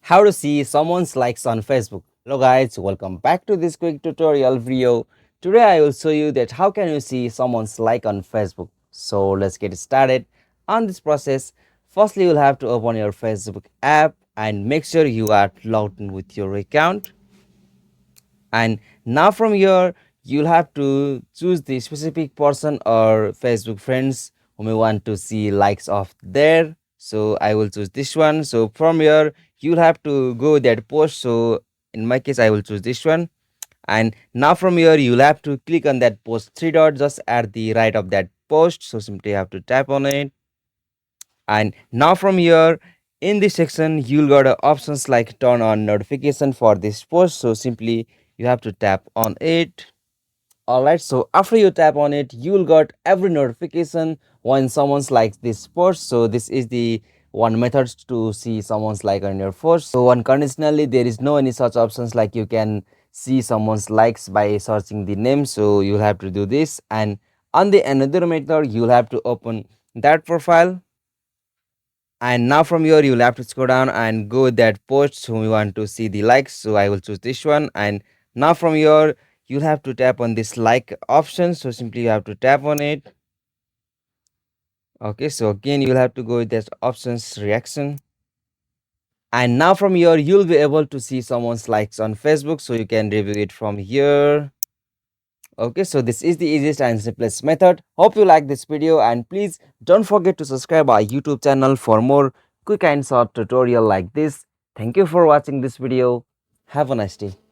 How to see someone's likes on Facebook. Hello guys, welcome back to this quick tutorial video. Today I will show you that how can you see someone's like on Facebook. So let's get started on this process. Firstly, you'll have to open your Facebook app and make sure you are logged in with your account. And now from here, you'll have to choose the specific person or Facebook friends whom you want to see likes of there. So I will choose this one. So from here, you'll have to go that post. So in my case, I will choose this one. And now from here, you'll have to click on that post three dot just at the right of that post. So simply have to tap on it. And now from here, in this section, you'll got options like turn on notification for this post. So simply you have to tap on it. All right, so after you tap on it, you'll got every notification when someone's likes this post. So this is the one method to see someone's like on your post. So unconditionally, there is no any such options like you can see someone's likes by searching the name. So you'll have to do this. And on the another method, you'll have to open that profile. And now from here, you'll have to scroll down and go with that post whom you want to see the likes. So I will choose this one. And now from here, you'll have to tap on this like option. So simply you have to tap on it. Okay, so again, you'll have to go with that options reaction. And now from here, you'll be able to see someone's likes on Facebook. So you can review it from here. Okay, so this is the easiest and simplest method. Hope you like this video and please don't forget to subscribe our YouTube channel for more quick and short tutorial like this. Thank you for watching this video. Have a nice day.